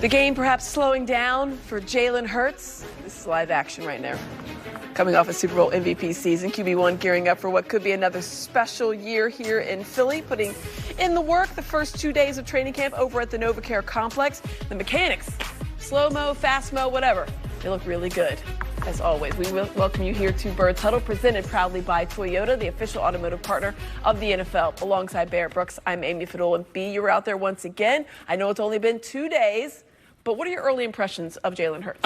The game perhaps slowing down for Jalen Hurts. This is live action right now. Coming off a Super Bowl MVP season, QB1 gearing up for what could be another special year here in Philly, putting in the work the first 2 days of training camp over at the NovaCare complex. The mechanics, slow-mo, fast-mo, whatever, they look really good. As always, we will welcome you here to Birds Huddle, presented proudly by Toyota, the official automotive partner of the NFL. Alongside Barrett Brooks, I'm Amy Fiddle, and B, you're out there once again. I know it's only been 2 days, but what are your early impressions of Jalen Hurts?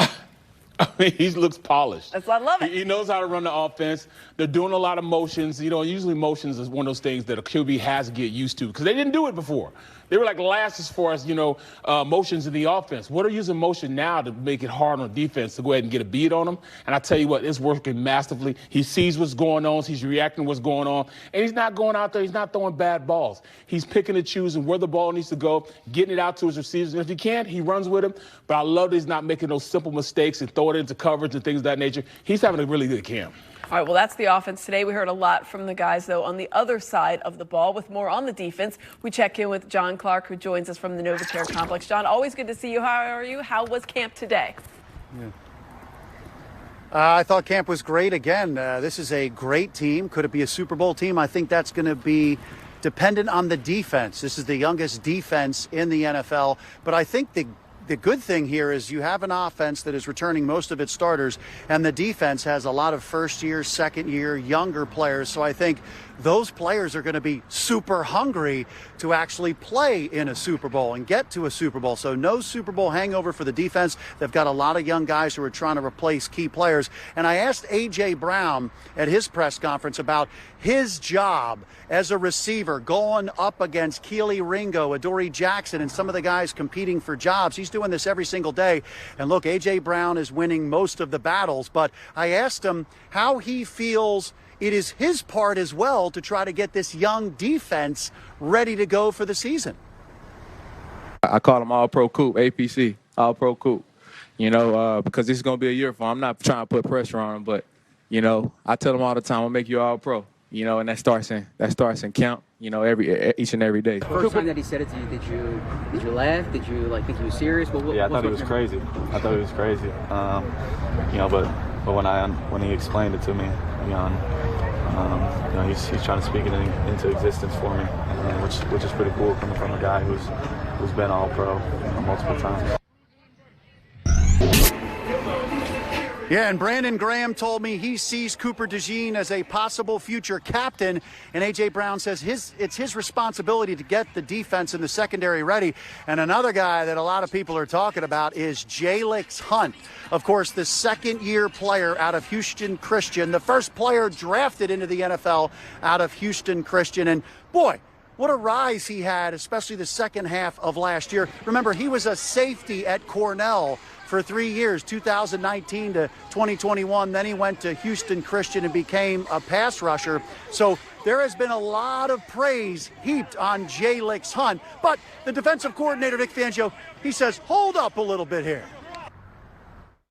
I mean, he looks polished. I love it. He knows how to run the offense. They're doing a lot of motions. You know, usually motions is one of those things that a QB has to get used to because they didn't do it before. They were like last as far as, motions in the offense. What are using motion now to make it hard on defense to go ahead and get a beat on them? And I tell you what, it's working masterfully. He sees what's going on. He's reacting to what's going on. And he's not going out there. He's not throwing bad balls. He's picking and choosing where the ball needs to go, getting it out to his receivers. And if he can't, he runs with him. But I love that he's not making those simple mistakes and throwing it into coverage and things of that nature. He's having a really good camp. All right, well, that's the offense today. We heard a lot from the guys, though, on the other side of the ball. With more on the defense, we check in with John Clark, who joins us from the NovaCare complex. John, always good to see you. How are you? How was camp today? Yeah. I thought camp was great. Again, this is a great team. Could it be a Super Bowl team? I think that's going to be dependent on the defense. This is the youngest defense in the NFL. But I think the good thing here is you have an offense that is returning most of its starters, and the defense has a lot of first-year, second-year, younger players. So I think those players are going to be super hungry to actually play in a Super Bowl and get to a Super Bowl. So no Super Bowl hangover for the defense. They've got a lot of young guys who are trying to replace key players. And I asked A.J. Brown at his press conference about his job as a receiver going up against Keely Ringo, Adoree Jackson, and some of the guys competing for jobs. He's doing this every single day. And look, A.J. Brown is winning most of the battles. But I asked him how he feels it is his part as well to try to get this young defense ready to go for the season. I call him All-Pro Coop, APC, All-Pro Coop, because this is going to be a year for him. I'm not trying to put pressure on him, but, I tell him all the time, I'll make you All-Pro, and that starts in camp, each and every day. First time that he said it to you, did you laugh? Did you think he was serious? Yeah, I thought he was crazy. But when he explained it to me, he's trying to speak it into existence for me, which is pretty cool coming from a guy who's been all pro multiple times. Yeah, and Brandon Graham told me he sees Cooper DeJean as a possible future captain, and A.J. Brown says it's his responsibility to get the defense and the secondary ready. And another guy that a lot of people are talking about is Jalen Hunt. Of course, the second-year player out of Houston Christian, the first player drafted into the NFL out of Houston Christian. And boy, what a rise he had, especially the second half of last year. Remember, he was a safety at Cornell for 3 years, 2019 to 2021. Then he went to Houston Christian and became a pass rusher. So there has been a lot of praise heaped on Jalen Hunt. But the defensive coordinator, Vic Fangio, he says, hold up a little bit here.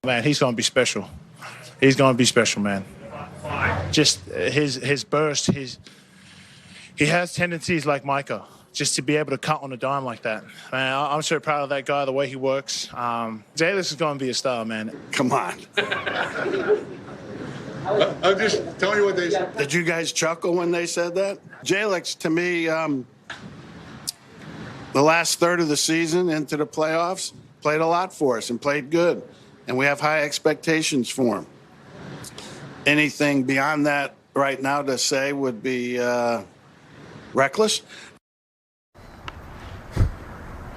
Man, he's going to be special. He's going to be special, man. Just his burst, he has tendencies like Micah. Just to be able to cut on a dime like that. Man, I'm so proud of that guy, the way he works. Jalen is going to be a star, man. Come on. I'm just telling you what they said. Did you guys chuckle when they said that? Jalen, to me, the last third of the season into the playoffs, played a lot for us and played good. And we have high expectations for him. Anything beyond that right now to say would be reckless.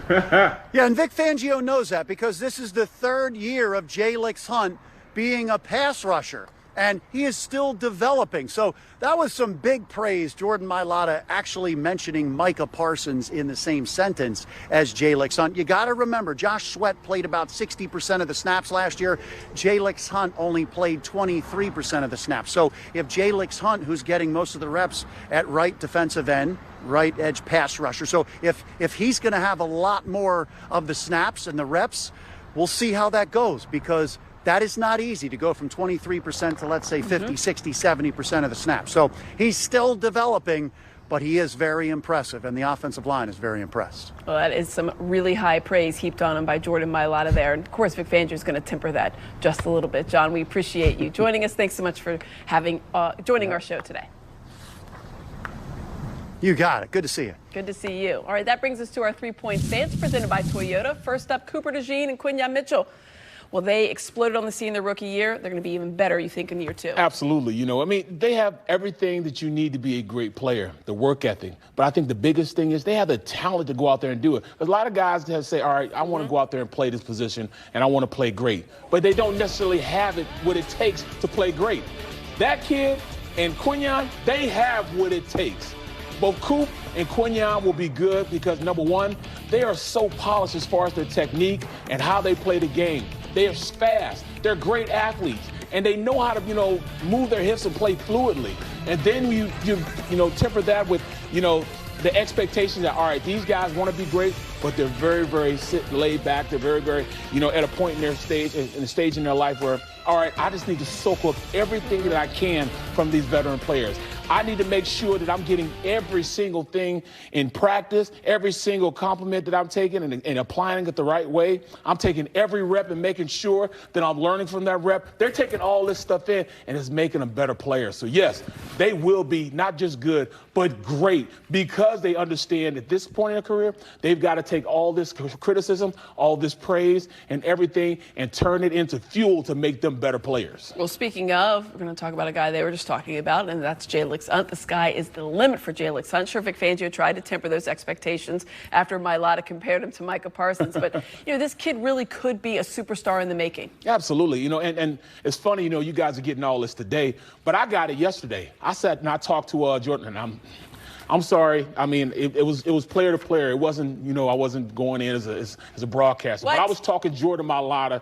Yeah, and Vic Fangio knows that because this is the third year of Jalen Hunt being a pass rusher, and he is still developing. So that was some big praise. Jordan Mailata actually mentioning Micah Parsons in the same sentence as Jalen Hunt. You got to remember, Josh Sweat played about 60% of the snaps last year. Jalen Hunt only played 23% of the snaps. So if Jalen Hunt, who's getting most of the reps at right defensive end, right edge pass rusher. So if he's going to have a lot more of the snaps and the reps, we'll see how that goes, because that is not easy to go from 23% to, let's say, 50, 60, 70% of the snaps. So he's still developing, but he is very impressive, and the offensive line is very impressed. Well, that is some really high praise heaped on him by Jordan Mailata there. And, of course, Vic Fangio is going to temper that just a little bit. John, we appreciate you joining us. Thanks so much for joining our show today. You got it. Good to see you. Good to see you. All right, that brings us to our three-point stance presented by Toyota. First up, Cooper DeJean and Quinyon Mitchell. Well, they exploded on the scene their rookie year. They're going to be even better, you think, in year two? Absolutely. They have everything that you need to be a great player, the work ethic. But I think the biggest thing is they have the talent to go out there and do it. There's a lot of guys that say, all right, I want to go out there and play this position, and I want to play great. But they don't necessarily have what it takes to play great. That kid and Quinyon, they have what it takes. Both Coop and Quinyon will be good because, number one, they are so polished as far as their technique and how they play the game. They are fast. They're great athletes. And they know how to, move their hips and play fluidly. And then you temper that with, the expectation that, all right, these guys want to be great, but they're very, very laid back. They're very, very, at a point in their stage, in a stage in their life where, all right, I just need to soak up everything that I can from these veteran players. I need to make sure that I'm getting every single thing in practice, every single compliment that I'm taking and applying it the right way. I'm taking every rep and making sure that I'm learning from that rep. They're taking all this stuff in, and it's making them better players. So, yes, they will be not just good, but great because they understand at this point in their career, they've got to take all this criticism, all this praise and everything and turn it into fuel to make them better players. Well, speaking of, we're going to talk about a guy they were just talking about, and that's Jalen Hunt. The sky is the limit for Jalen Hunt. Sure, Vic Fangio tried to temper those expectations after Mailata compared him to Micah Parsons. But, this kid really could be a superstar in the making. Absolutely. And it's funny, you guys are getting all this today, but I got it yesterday. I sat and I talked to Jordan, and I'm sorry. I mean, it was player to player. It wasn't, I wasn't going in as a broadcaster. What? But I was talking Jordan Mailata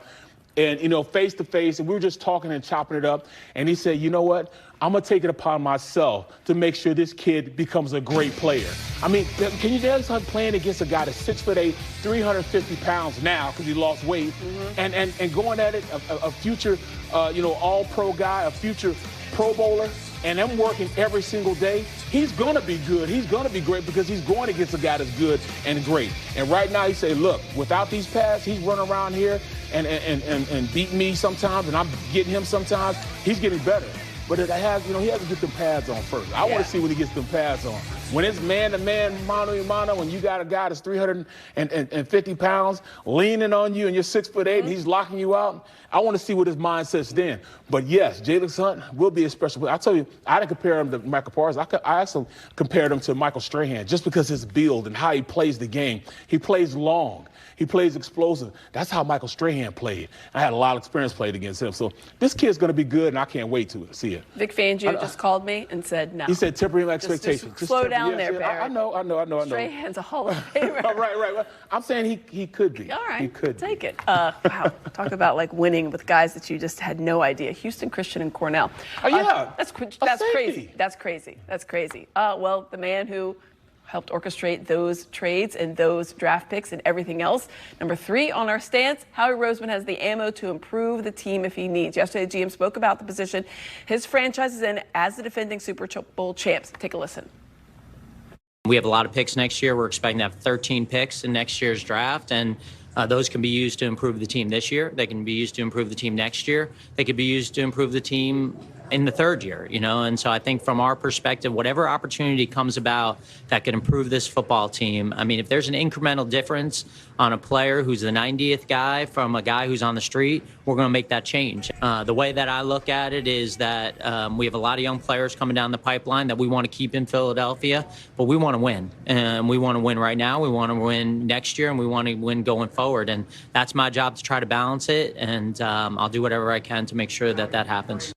and, face to face, and we were just talking and chopping it up. And he said, you know what? I'm going to take it upon myself to make sure this kid becomes a great player. I mean, can you imagine playing against a guy that's 6'8", 350 pounds now because he lost weight, and going at it, a future, all-pro guy, a future Pro Bowler, and them working every single day? He's going to be good. He's going to be great because he's going against a guy that's good and great. And right now he say, look, without these pads, he's running around here and beating me sometimes, and I'm getting him sometimes. He's getting better. But he has to get them pads on first. I want to see when he gets them pads on. When it's man-to-man, mano-a-mano, when you got a guy that's 350 pounds leaning on you and you're 6'8", and he's locking you out, I want to see what his mindset's then. But, yes, Jalen Hunt will be a special player. I tell you, I didn't compare him to Michael Parsons. I actually compared him to Michael Strahan just because his build and how he plays the game. He plays long. He plays explosive. That's how Michael Strahan played. I had a lot of experience playing against him. So this kid's going to be good, and I can't wait to see it. Vic Fangio just called me and said no. He said tempering expectations. Just slow down there, Barry. I know. Strahan's a Hall of Famer. Right. I'm saying he could be. All right. He could take it. Wow. Talk about winning with guys that you just had no idea. Houston, Christian, and Cornell. Yeah. That's crazy. That's crazy. Well, the man who helped orchestrate those trades and those draft picks and everything else. Number 3 on our stance, Howie Roseman has the ammo to improve the team if he needs. Yesterday, the GM spoke about the position his franchise is in as the defending Super Bowl champs. Take a listen. We have a lot of picks next year. We're expecting to have 13 picks in next year's draft, and those can be used to improve the team this year. They can be used to improve the team next year. They could be used to improve the team in the third year, and so I think from our perspective, whatever opportunity comes about that could improve this football team, I mean, if there's an incremental difference on a player who's the 90th guy from a guy who's on the street, we're going to make that change. The way that I look at it is that we have a lot of young players coming down the pipeline that we want to keep in Philadelphia, but we want to win. And we want to win right now. We want to win next year, and we want to win going forward. And that's my job to try to balance it, and I'll do whatever I can to make sure that that happens.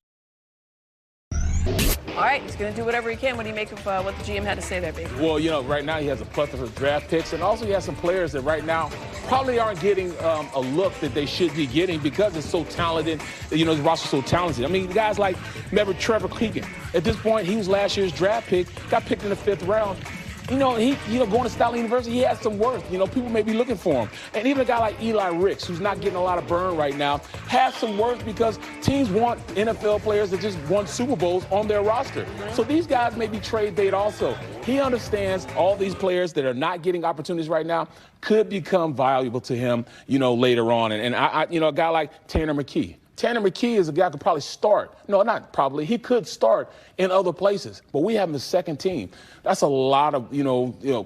All right, he's going to do whatever he can. What do you make of what the GM had to say there, baby? Well, right now he has a plethora of draft picks, and also he has some players that right now probably aren't getting a look that they should be getting because it's so talented. The roster's so talented. I mean, guys like, remember Trevor Keegan. At this point, he was last year's draft pick, got picked in the 5th round. going to Stanley University, he has some worth. People may be looking for him. And even a guy like Eli Ricks, who's not getting a lot of burn right now, has some worth because teams want NFL players that just won Super Bowls on their roster. So these guys may be trade bait also. He understands all these players that are not getting opportunities right now could become valuable to him, later on. And a guy like Tanner McKee. Tanner McKee is a guy who could probably start. No, not probably. He could start in other places. But we have him the second team. That's a lot of,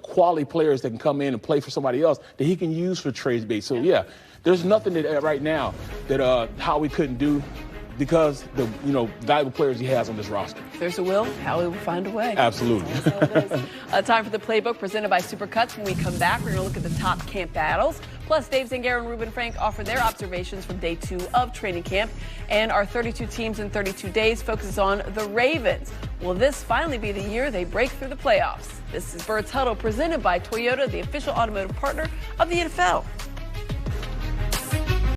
quality players that can come in and play for somebody else that he can use for trade bait. So, yeah, there's nothing that right now that Howie couldn't do because the valuable players he has on this roster. If there's a will, Howie will find a way. Absolutely. That's how it is. Time for the playbook presented by Supercuts. When we come back, we're going to look at the top camp battles. Plus, Dave Zangaro and Ruben Frank offer their observations from day 2 of training camp. And our 32 teams in 32 days focuses on the Ravens. Will this finally be the year they break through the playoffs? This is Bird's Huddle presented by Toyota, the official automotive partner of the NFL.